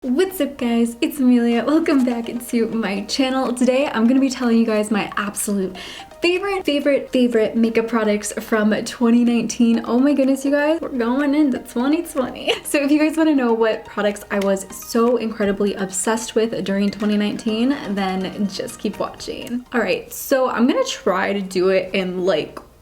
What's up guys, it's Amelia. Welcome back to my channel. Today I'm going to be telling you guys my absolute favorite makeup products from 2019. Oh my goodness, you guys, we're going into 2020. So if you guys want to know what products I was so incredibly obsessed with during 2019, then just keep watching. Alright, so I'm going to try to do it in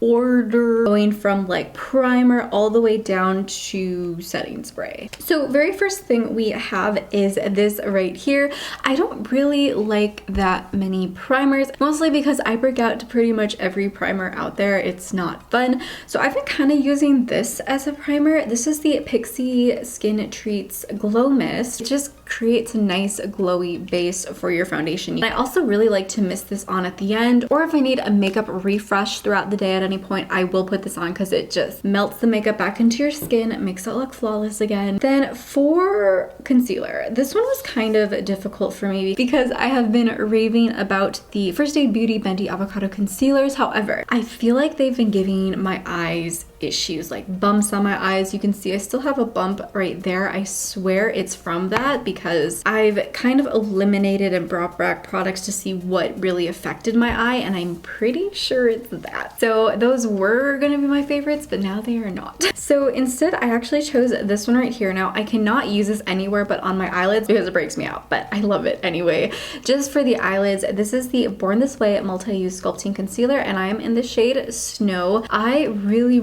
order, going from primer all the way down to setting spray. So very first thing we have is this right here. I don't really like that many primers, mostly because I break out to pretty much every primer out there. It's not fun. So I've been kind of using this as a primer. This is the PIXI Skin Treats Glow Mist. It just creates a nice glowy base for your foundation. I also really like to mist this on at the end, or if I need a makeup refresh throughout the day at any point, I will put this on because it just melts the makeup back into your skin. It makes it look flawless again. Then for concealer, this one was kind of difficult for me because I have been raving about the First Aid Beauty Bendy Avocado Concealers. However, I feel like they've been giving my eyes issues, like bumps on my eyes. You can see I still have a bump right there. I swear it's from that because I've kind of eliminated and brought back products to see what really affected my eye, and I'm pretty sure it's that. So those were gonna be my favorites, but now they are not. So instead I actually chose this one right here. Now I cannot use this anywhere but on my eyelids because it breaks me out, but I love it anyway. Just for the eyelids, this is the Born This Way Multi-Use Sculpting Concealer, and I am in the shade Snow. I really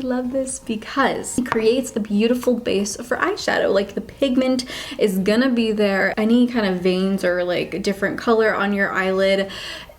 love this because it creates a beautiful base for eyeshadow. Like, the pigment is gonna be there. Any kind of veins or different color on your eyelid,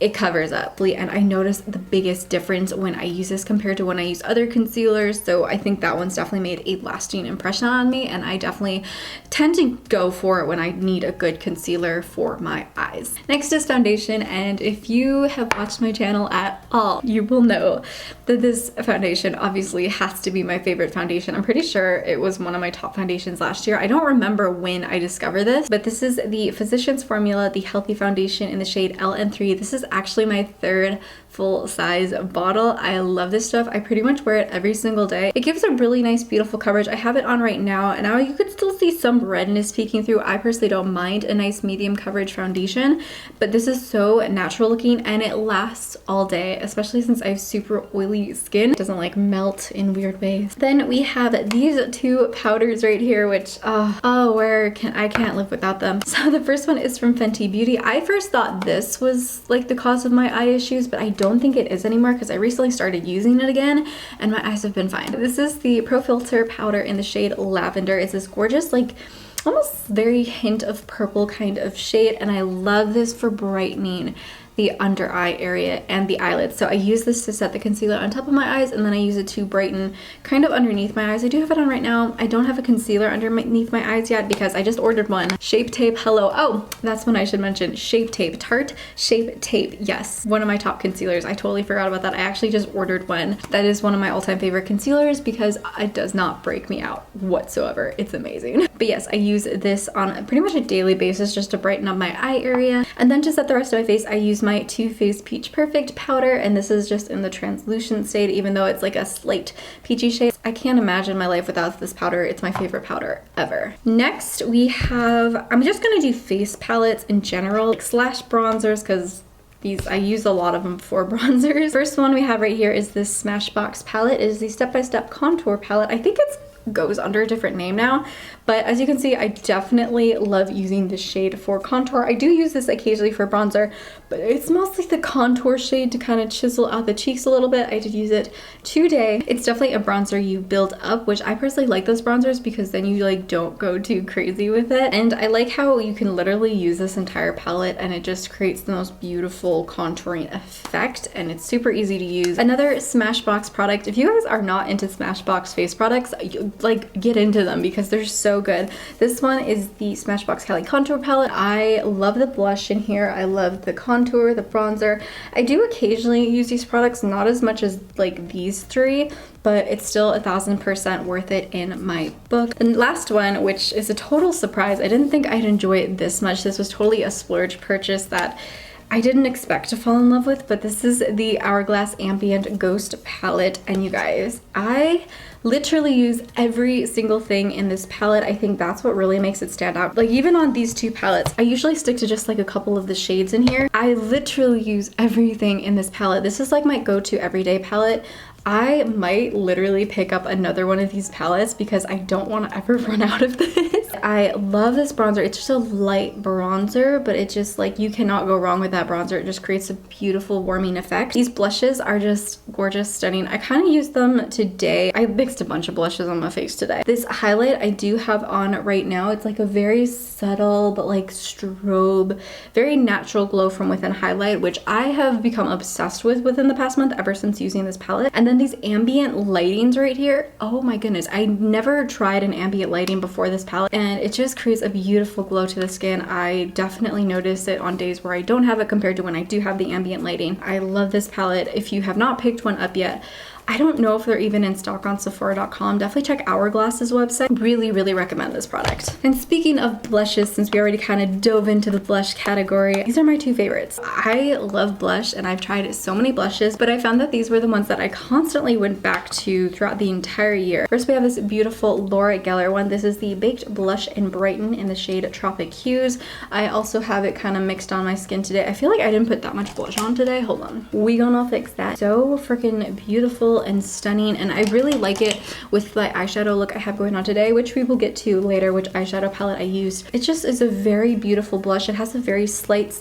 it covers up. And I noticed the biggest difference when I use this compared to when I use other concealers. So I think that one's definitely made a lasting impression on me, and I definitely tend to go for it when I need a good concealer for my eyes. Next is foundation, and if you have watched my channel at all, you will know that this foundation obviously has to be my favorite foundation. I'm pretty sure it was one of my top foundations last year. I don't remember when I discovered this, but this is the Physicians Formula, the Healthy Foundation in the shade LN3. This is actually my third full size bottle. I love this stuff. I pretty much wear it every single day. It gives a really nice, beautiful coverage. I have it on right now, and now you could still see some redness peeking through. I personally don't mind a nice medium coverage foundation, but this is so natural looking and it lasts all day, especially since I have super oily skin. It doesn't melt in weird ways. Then we have these two powders right here, which I can't live without them. So the first one is from Fenty Beauty. I first thought this was the cause of my eye issues, but I don't think it is anymore because I recently started using it again and my eyes have been fine. This is the Pro Filter powder in the shade Lavender. It's this gorgeous almost very hint of purple kind of shade, and I love this for brightening the under eye area and the eyelids. So I use this to set the concealer on top of my eyes, and then I use it to brighten kind of underneath my eyes. I do have it on right now. I don't have a concealer underneath my eyes yet because I just ordered one. Shape Tape Hello. Oh, that's one I should mention. Shape Tape. Tarte Shape Tape. Yes, one of my top concealers. I totally forgot about that. I actually just ordered one. That is one of my all-time favorite concealers because it does not break me out whatsoever. It's amazing. But yes, I use this on pretty much a daily basis just to brighten up my eye area. And then to set the rest of my face, I use my Too Faced Peach Perfect powder, and this is just in the translucent shade, even though it's a slight peachy shade. I can't imagine my life without this powder. It's my favorite powder ever. Next we have, I'm just gonna do face palettes in general, slash bronzers, because I use a lot of them for bronzers. First one we have right here is this Smashbox palette. It is the Step by Step Contour palette. I think it goes under a different name now, but as you can see, I definitely love using this shade for contour. I do use this occasionally for bronzer, but it's mostly the contour shade to kind of chisel out the cheeks a little bit. I did use it today. It's definitely a bronzer you build up, which I personally like those bronzers because then you don't go too crazy with it. And I like how you can literally use this entire palette and it just creates the most beautiful contouring effect, and it's super easy to use. Another Smashbox product, if you guys are not into Smashbox face products, get into them because they're so good. This one is the Smashbox Cali Contour Palette. I love the blush in here. I love the contour, the bronzer. I do occasionally use these products, not as much as these three, but it's still 1000% worth it in my book. The last one, which is a total surprise, I didn't think I'd enjoy it this much. This was totally a splurge purchase that I didn't expect to fall in love with, but this is the Hourglass Ambient Ghost Palette, and you guys, I literally use every single thing in this palette. I think that's what really makes it stand out. Like even on these two palettes, I usually stick to just like a couple of the shades in here. I literally use everything in this palette. This is like my go-to everyday palette. I might literally pick up another one of these palettes because I don't want to ever run out of this. I love this bronzer. It's just a light bronzer, but it just like, you cannot go wrong with that bronzer. It just creates a beautiful warming effect. These blushes are just gorgeous, stunning. I kind of used them today. I mixed a bunch of blushes on my face today. This highlight I do have on right now. It's like a very subtle but like strobe, very natural glow from within highlight, which I have become obsessed with within the past month ever since using this palette. And then these ambient lightings right here. Oh my goodness, I never tried an ambient lighting before this palette, and it just creates a beautiful glow to the skin. I definitely notice it on days where I don't have it compared to when I do have the ambient lighting. I love this palette. If you have not picked one up yet, I don't know if they're even in stock on Sephora.com. Definitely check Hourglass's website. Really recommend this product. And speaking of blushes, since we already kind of dove into the blush category, these are my two favorites. I love blush and I've tried so many blushes, but I found that these were the ones that I constantly went back to throughout the entire year. First, we have this beautiful Laura Geller one. This is the Baked Blush and Brighten in the shade Tropic Hues. I also have it kind of mixed on my skin today. I feel like I didn't put that much blush on today. Hold on. We gonna fix that. So freaking beautiful and stunning, and I really like it with the eyeshadow look I have going on today, which we will get to later, which eyeshadow palette I used. It just is a very beautiful blush. It has a very slight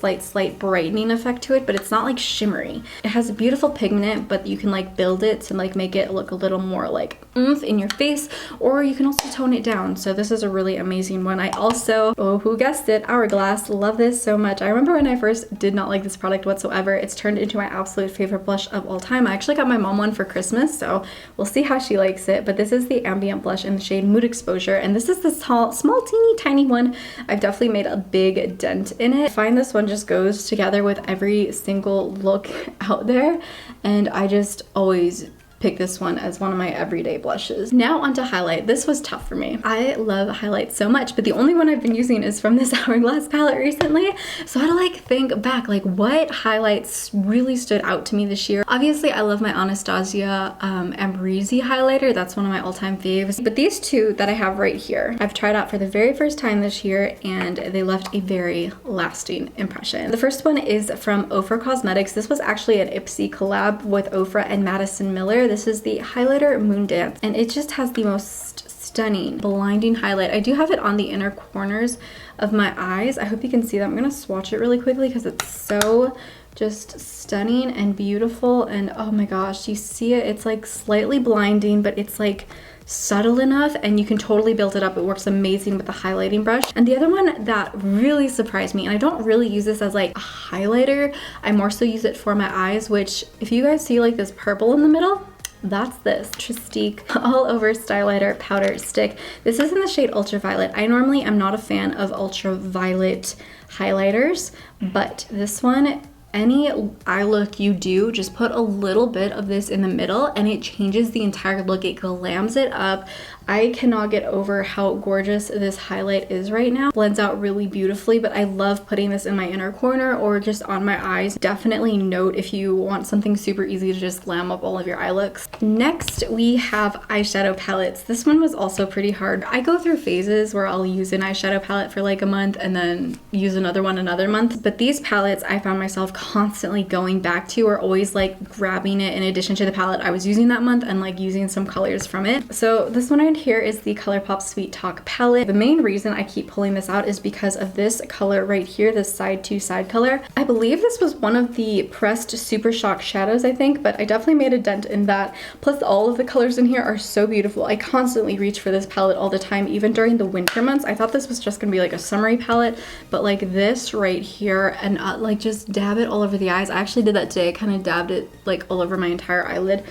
brightening effect to it, but it's not like shimmery. It has a beautiful pigment, but you can like build it to like make it look a little more like oomph in your face, or you can also tone it down. So this is a really amazing one. I also, oh, who guessed it, Hourglass. Love this so much. I remember when I first did not like this product whatsoever. It's turned into my absolute favorite blush of all time. I actually got my mom one for Christmas, so we'll see how she likes it. But this is the Ambient blush in the shade Mood Exposure, and this is the small teeny tiny one. I've definitely made a big dent in it. I find this one just goes together with every single look out there, and I just always pick this one as one of my everyday blushes. Now onto highlight. This was tough for me. I love highlight so much, but the only one I've been using is from this Hourglass palette recently. So I had to like think back, like what highlights really stood out to me this year. Obviously I love my Anastasia Amrezy highlighter. That's one of my all-time faves. But these two that I have right here, I've tried out for the very first time this year, and they left a very lasting impression. The first one is from Ofra Cosmetics. This was actually an PIXI collab with Ofra and Madison Miller. This is the highlighter Moon Dance, and it just has the most stunning, blinding highlight. I do have it on the inner corners of my eyes. I hope you can see that. I'm gonna swatch it really quickly because it's so just stunning and beautiful, and oh my gosh, you see it? It's like slightly blinding, but it's like subtle enough, and you can totally build it up. It works amazing with the highlighting brush. And the other one that really surprised me, and I don't really use this as like a highlighter, I more so use it for my eyes, which if you guys see like this purple in the middle, that's this Tristique All Over Stylighter Powder Stick. This is in the shade Ultraviolet. I normally am not a fan of ultraviolet highlighters, but this one, any eye look you do, just put a little bit of this in the middle and it changes the entire look. It glams it up. I cannot get over how gorgeous this highlight is right now. Blends out really beautifully, but I love putting this in my inner corner or just on my eyes. Definitely note if you want something super easy to just glam up all of your eye looks. Next, we have eyeshadow palettes. This one was also pretty hard. I go through phases where I'll use an eyeshadow palette for like a month and then use another one another month. But these palettes I found myself constantly going back to, or always like grabbing it in addition to the palette I was using that month and like using some colors from it. So this one right here is the ColourPop Sweet Talk palette. The main reason I keep pulling this out is because of this color right here, this side to side color. I believe this was one of the pressed Super Shock shadows, I think, but I definitely made a dent in that. Plus all of the colors in here are so beautiful. I constantly reach for this palette all the time, even during the winter months. I thought this was just gonna be like a summery palette, but like this right here, and like just dab it all over the eyes. I actually did that today. I kind of dabbed it like all over my entire eyelid.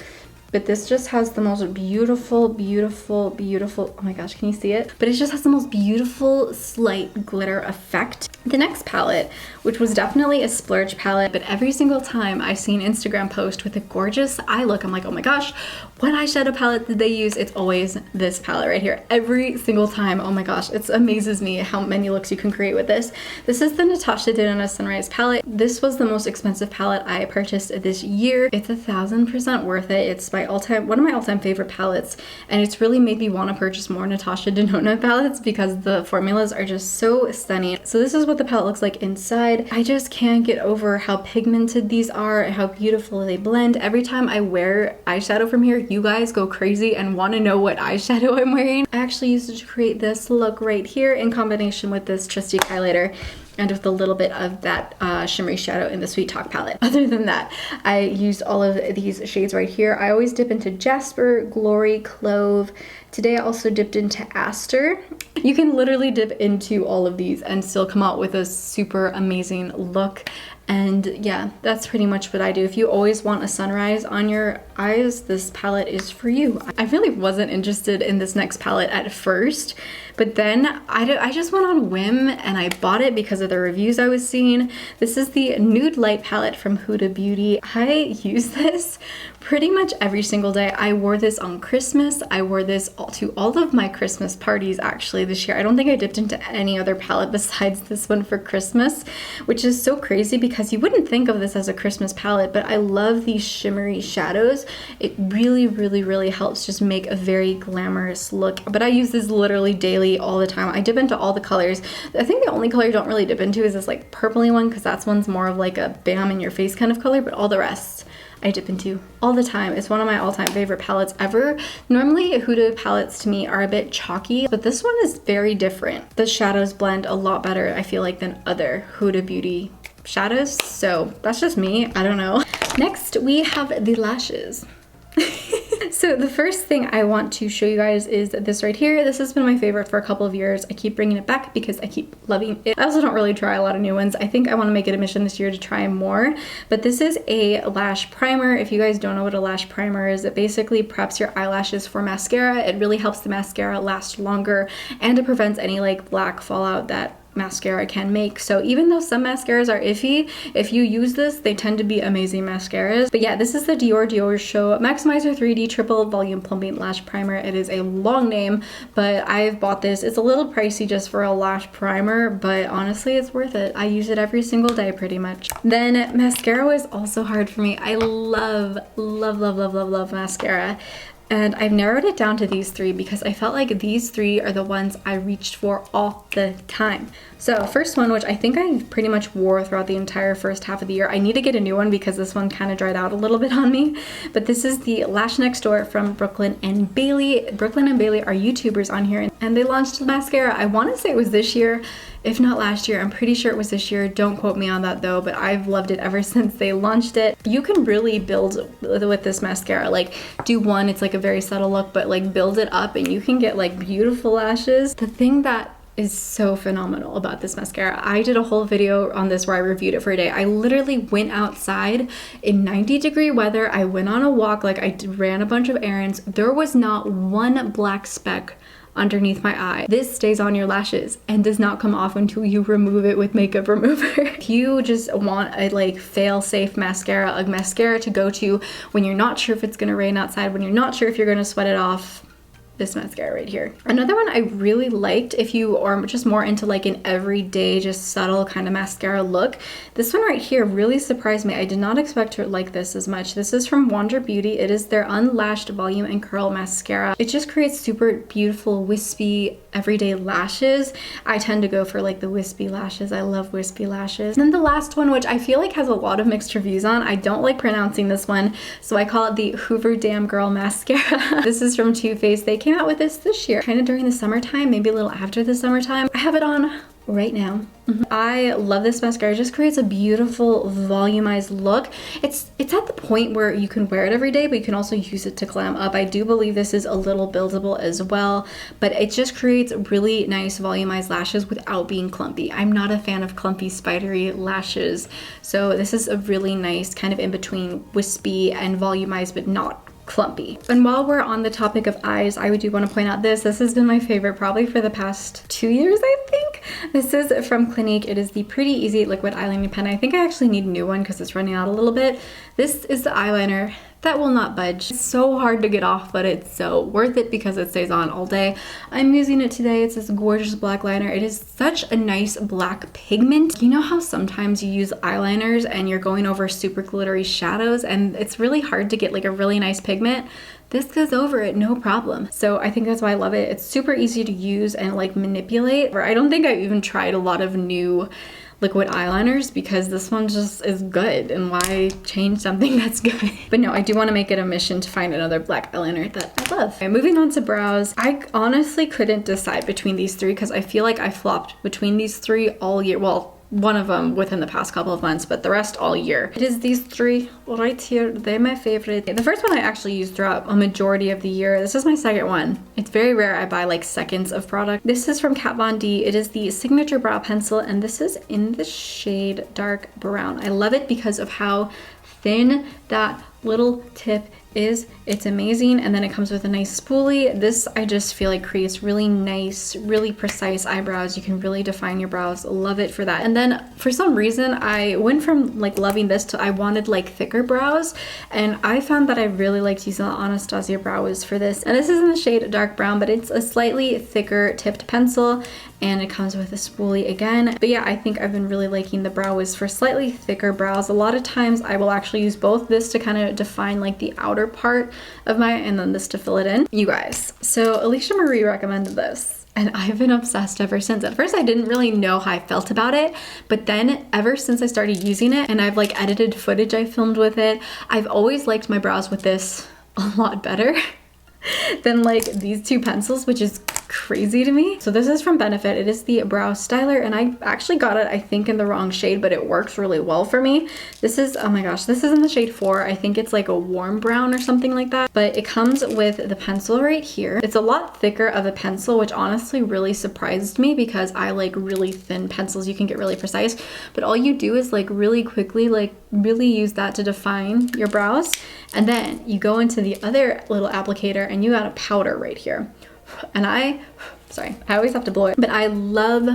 But this just has the most beautiful, beautiful, oh my gosh, can you see it? But it just has the most beautiful slight glitter effect. The next palette, which was definitely a splurge palette, but every single time I see an Instagram post with a gorgeous eye look, I'm like, oh my gosh, what eyeshadow palette did they use? It's always this palette right here. Every single time. Oh my gosh, it amazes me how many looks you can create with this. This is the Natasha Denona Sunrise palette. This was the most expensive palette I purchased this year. It's 1000% worth it. It's my one of my all-time favorite palettes, and it's really made me want to purchase more Natasha Denona palettes because the formulas are just so stunning. So this is what the palette looks like inside. I just can't get over how pigmented these are and how beautiful they blend. Every time I wear eyeshadow from here, you guys go crazy and want to know what eyeshadow I'm wearing. I actually used it to create this look right here in combination with this trusty highlighter and with a little bit of that shimmery shadow in the Sweet Talk palette. Other than that, I used all of these shades right here. I always dip into Jasper, Glory, Clove. Today I also dipped into Aster. You can literally dip into all of these and still come out with a super amazing look. And yeah, that's pretty much what I do. If you always want a sunrise on your eyes, this palette is for you. I really wasn't interested in this next palette at first, but then I just went on a whim and I bought it because of the reviews I was seeing. This is the Nude Light palette from Huda Beauty. I use this pretty much every single day. I wore this on Christmas. I wore this to all of my Christmas parties actually this year. I don't think I dipped into any other palette besides this one for Christmas, which is so crazy because you wouldn't think of this as a Christmas palette, but I love these shimmery shadows. It really, really, really helps just make a very glamorous look. But I use this literally daily, all the time. I dip into all the colors. I think the only color I don't really dip into is this like purpley one because that's one's more of like a bam in your face kind of color, but all the rest I dip into all the time. It's one of my all-time favorite palettes ever. Normally Huda palettes to me are a bit chalky, but this one is very different. The shadows blend a lot better, I feel like, than other Huda Beauty shadows. So that's just me, I don't know. Next we have the lashes. So the first thing I want to show you guys is this right here. This has been my favorite for a couple of years. I keep bringing it back because I keep loving it. I also don't really try a lot of new ones. I think I want to make it a mission this year to try more, but this is a lash primer. If you guys don't know what a lash primer is, it basically preps your eyelashes for mascara. It really helps the mascara last longer, and it prevents any like black fallout that mascara can make. So even though some mascaras are iffy, if you use this, they tend to be amazing mascaras. But yeah, this is the Dior Show Maximizer 3D Triple Volume Plumping Lash Primer. It is a long name, but I've bought this. It's a little pricey just for a lash primer, but honestly, it's worth it. I use it every single day pretty much. Then mascara was also hard for me. I love, love, love, love, love, love mascara. And I've narrowed it down to these three because I felt like these three are the ones I reached for all the time. So first one, which I think I pretty much wore throughout the entire first half of the year. I need to get a new one because this one kind of dried out a little bit on me. But this is the Lash Next Door from Brooklyn and Bailey. Brooklyn and Bailey are YouTubers on here, and they launched the mascara. I want to say it was this year, if not last year. I'm pretty sure it was this year. Don't quote me on that though, but I've loved it ever since they launched it. You can really build with this mascara. Like do one, it's like a very subtle look, but like build it up and you can get like beautiful lashes. The thing that is so phenomenal about this mascara, I did a whole video on this where I reviewed it for a day. I literally went outside in 90-degree weather. I went on a walk, like I ran a bunch of errands. There was not one black speck underneath my eye. This stays on your lashes and does not come off until you remove it with makeup remover. If you just want a like fail-safe mascara, a mascara to go to when you're not sure if it's gonna rain outside, when you're not sure if you're gonna sweat it off, this mascara right here. Another one I really liked, if you are just more into like an everyday, just subtle kind of mascara look, this one right here really surprised me. I did not expect to like this as much. This is from Wander Beauty. It is their Unlashed Volume and Curl Mascara. It just creates super beautiful, wispy, everyday lashes. I tend to go for like the wispy lashes. I love wispy lashes. And then the last one, which I feel like has a lot of mixed reviews on, I don't like pronouncing this one, so I call it the Hoover Damn Girl Mascara. This is from Too Faced. They came out with this year, kind of during the summertime, maybe a little after the summertime. I have it on right now. I love this mascara. It just creates a beautiful volumized look. It's at the point where you can wear it every day, but you can also use it to glam up. I do believe this is a little buildable as well, but it just creates really nice volumized lashes without being clumpy. I'm not a fan of clumpy, spidery lashes, so this is a really nice kind of in between wispy and volumized, but not clumpy. And while we're on the topic of eyes, I do want to point out this has been my favorite probably for the past 2 years, I think. This is from Clinique. It is the Pretty Easy Liquid Eyeliner Pen. I think I actually need a new one because it's running out a little bit. This is the eyeliner that will not budge. It's so hard to get off, but it's so worth it because it stays on all day. I'm using it today. It's this gorgeous black liner. It is such a nice black pigment. You know how sometimes you use eyeliners and you're going over super glittery shadows and it's really hard to get like a really nice pigment? This goes over it no problem. So I think that's why I love it. It's super easy to use and like manipulate. I don't think I've even tried a lot of new liquid eyeliners because this one just is good, and why change something that's good? But no, I do want to make it a mission to find another black eyeliner that I love. Okay, moving on to brows. I honestly couldn't decide between these three because I feel like I flopped between these three all year. Well, one of them within the past couple of months, but the rest all year. It is these three right here. They're my favorite. The first one I actually used throughout a majority of the year. This is my second one. It's very rare I buy like seconds of product. This is from Kat Von D. It is the Signature Brow Pencil, and this is in the shade dark brown. I love it because of how thin that little tip is. It's amazing. And then it comes with a nice spoolie. This I just feel like creates really nice, really precise eyebrows. You can really define your brows. Love it for that. And then for some reason I went from like loving this to I wanted like thicker brows, and I found that I really liked using the Anastasia Brow Wiz for this. And this is in the shade dark brown, but it's a slightly thicker tipped pencil, and it comes with a spoolie again. But yeah, I think I've been really liking the Brow Wiz for slightly thicker brows. A lot of times I will actually use both this to kind of define like the outer part of my, and then this to fill it in. You guys, so Alicia Marie recommended this, and I've been obsessed ever since. At first I didn't really know how I felt about it, but then ever since I started using it and I've like edited footage I filmed with it, I've always liked my brows with this a lot better than like these two pencils, which is crazy to me. So this is from Benefit. It is the Brow Styler, and I actually got it I think in the wrong shade, but it works really well for me. This is, oh my gosh, this is in the shade 4. I think it's like a warm brown or something like that, but it comes with the pencil right here. It's a lot thicker of a pencil, which honestly really surprised me because I like really thin pencils. You can get really precise, but all you do is like really quickly like really use that to define your brows, and then you go into the other little applicator and you got a powder right here. And sorry, I always have to blow it, but I love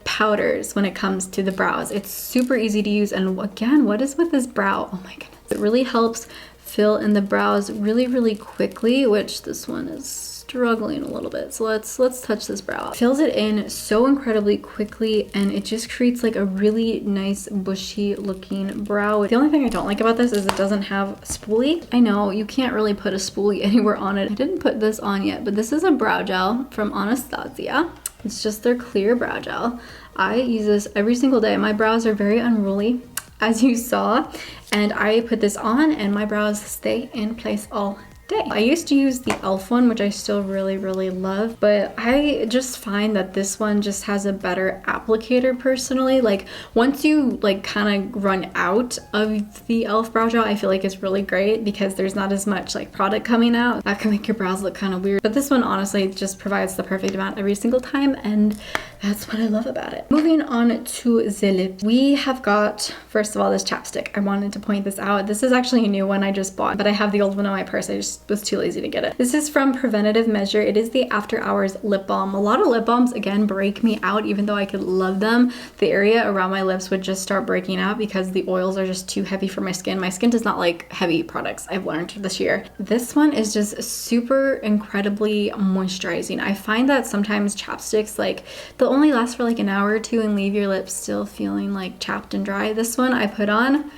powders when it comes to the brows. It's super easy to use, and again, what is with this brow? Oh my goodness. It really helps fill in the brows really, really quickly, which this one is struggling a little bit. So let's touch this brow. It fills it in so incredibly quickly, and it just creates like a really nice bushy looking brow. The only thing I don't like about this is it doesn't have a spoolie. I know you can't really put a spoolie anywhere on it. I didn't put this on yet, but this is a brow gel from Anastasia. It's just their clear brow gel. I use this every single day. My brows are very unruly, as you saw, and I put this on and my brows stay in place all day. I used to use the e.l.f. one, which I still really, really love, but I just find that this one just has a better applicator personally. Like once you like kind of run out of the e.l.f. brow gel, I feel like it's really great because there's not as much like product coming out. That can make your brows look kind of weird, but this one honestly just provides the perfect amount every single time, and that's what I love about it. Moving on to the lips, we have got, first of all, this chapstick. I wanted to point this out. This is actually a new one I just bought, but I have the old one in my purse. I just was too lazy to get it. This is from Preventative Measure. It is the After Hours lip balm. A lot of lip balms, again, break me out, even though I could love them. The area around my lips would just start breaking out because the oils are just too heavy for my skin. My skin does not like heavy products, I've learned this year. This one is just super incredibly moisturizing. I find that sometimes chapsticks, like, they'll only last for like an hour or two and leave your lips still feeling like chapped and dry. This one I put on,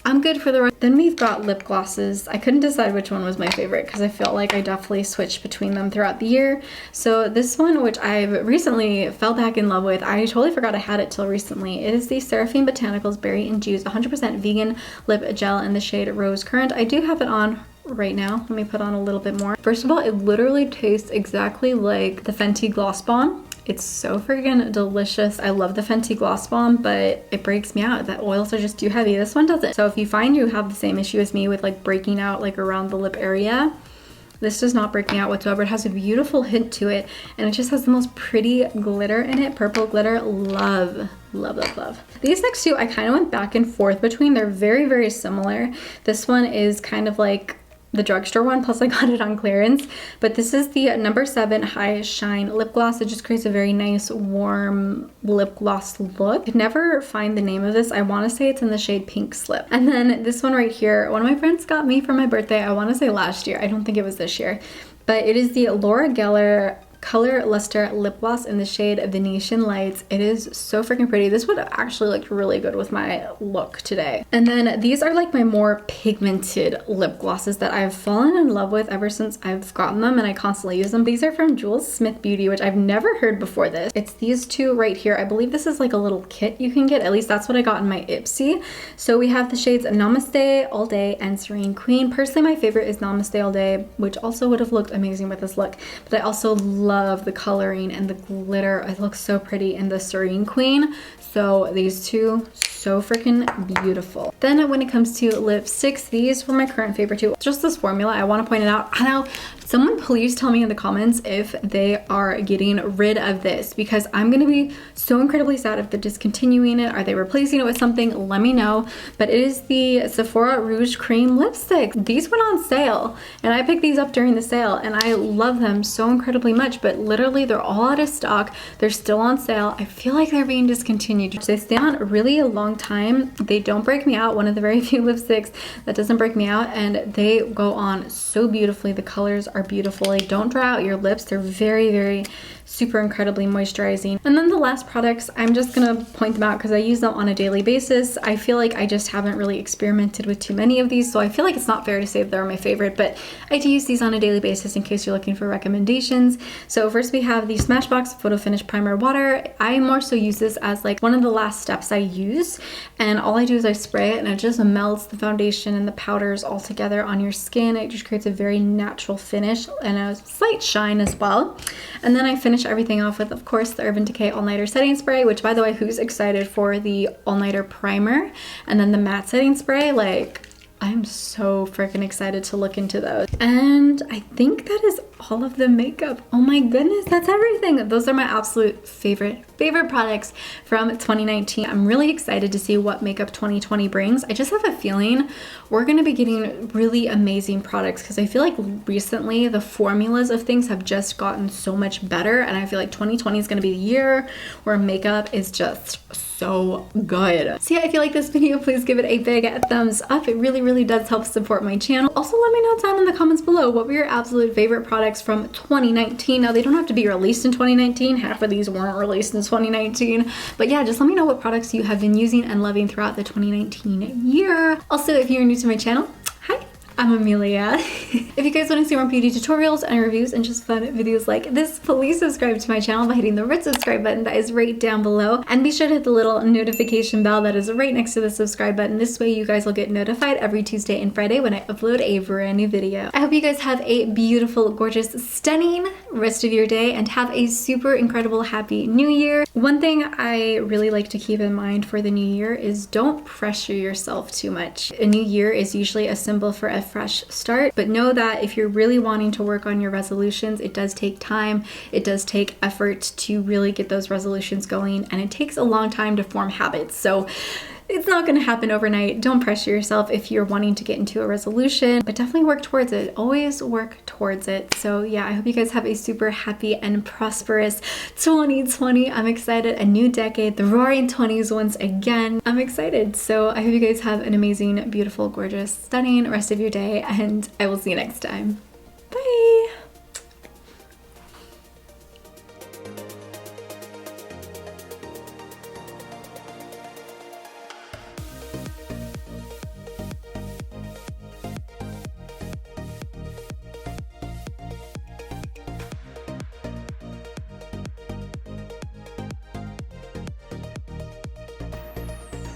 I'm good for the rest. Then we've got lip glosses. I couldn't decide which one was my favorite because I felt like I definitely switched between them throughout the year. So this one, which I've recently fell back in love with, I totally forgot I had it till recently. It is the Seraphine Botanicals Berry Infused 100% vegan lip gel in the shade Rose Current. I do have it on right now. Let me put on a little bit more. First of all, it literally tastes exactly like the Fenty Gloss Bomb. It's so friggin' delicious. I love the Fenty Gloss Bomb, but it breaks me out. The oils are just too heavy. This one doesn't. So if you find you have the same issue as me with like breaking out like around the lip area, this does not break me out whatsoever. It has a beautiful hint to it, and it just has the most pretty glitter in it. Purple glitter. Love, love, love, love. These next two I kind of went back and forth between. They're very, very similar. This one is kind of like the drugstore one, plus I got it on clearance. But this is the number 7 High Shine lip gloss. It just creates a very nice warm lip gloss look. I could never find the name of this. I want to say it's in the shade Pink Slip. And then this one right here, one of my friends got me for my birthday, I want to say last year. I don't think it was this year. But it is the Laura Geller Color Luster Lip Gloss in the shade Venetian Lights. It is so freaking pretty. This would actually look really good with my look today. And then these are like my more pigmented lip glosses that I've fallen in love with ever since I've gotten them, and I constantly use them. These are from Jules Smith Beauty, which I've never heard before this. It's these two right here. I believe this is like a little kit you can get. At least that's what I got in my Ipsy. So we have the shades Namaste All Day and Serene Queen. Personally, my favorite is Namaste All Day, which also would have looked amazing with this look. But I also love the coloring and the glitter. It looks so pretty in the Serene Queen. So these two, so freaking beautiful. Then when it comes to lipsticks, these were my current favorite too. Just this formula, I want to point it out. I know, someone please tell me in the comments if they are getting rid of this, because I'm gonna be so incredibly sad if they're discontinuing it. Are they replacing it with something? Let me know. But it is the Sephora Rouge Cream lipstick. These went on sale and I picked these up during the sale and I love them so incredibly much, but literally they're all out of stock. They're still on sale. I feel like they're being discontinued. They stay on really a long time. They don't break me out. One of the very few lipsticks that doesn't break me out, and they go on so beautifully. The colors are beautiful. They don't dry out your lips. They're very, very super incredibly moisturizing. And then the last products, I'm just gonna point them out because I use them on a daily basis. I feel like I just haven't really experimented with too many of these, so I feel like it's not fair to say they're my favorite, but I do use these on a daily basis in case you're looking for recommendations. So first we have the Smashbox Photo Finish Primer Water. I more so use this as like one of the last steps I use, and all I do is I spray it and it just melts the foundation and the powders all together on your skin. It just creates a very natural finish and a slight shine as well. And then I finish everything off with, of course, the Urban Decay All Nighter Setting Spray, which, by the way, who's excited for the All Nighter Primer and then the matte setting spray? Like, I'm so freaking excited to look into those. And I think that is all of the makeup. Oh my goodness, that's everything. Those are my absolute favorite products from 2019. I'm really excited to see what makeup 2020 brings. I just have a feeling we're going to be getting really amazing products because I feel like recently the formulas of things have just gotten so much better, and I feel like 2020 is going to be the year where makeup is just so good. So yeah, if you like this video, please give it a big thumbs up. It really, really does help support my channel. Also, let me know down in the comments below what were your absolute favorite products from 2019. Now, they don't have to be released in 2019. Half of these weren't released in 2019. But yeah, just let me know what products you have been using and loving throughout the 2019 year. Also, if you're new to my channel, hi, I'm Amelia. If you guys want to see more beauty tutorials and reviews and just fun videos like this, please subscribe to my channel by hitting the red subscribe button that is right down below. And be sure to hit the little notification bell that is right next to the subscribe button. This way you guys will get notified every Tuesday and Friday when I upload a brand new video. I hope you guys have a beautiful, gorgeous, stunning rest of your day and have a super incredible happy new year. One thing I really like to keep in mind for the new year is don't pressure yourself too much. A new year is usually a symbol for a fresh start, but know that if you're really wanting to work on your resolutions, it does take time, it does take effort to really get those resolutions going, and it takes a long time to form habits. So it's not going to happen overnight. Don't pressure yourself if you're wanting to get into a resolution, but definitely work towards it. Always work towards it. So yeah, I hope you guys have a super happy and prosperous 2020. I'm excited. A new decade, the roaring 20s once again. I'm excited. So I hope you guys have an amazing, beautiful, gorgeous, stunning rest of your day, and I will see you next time.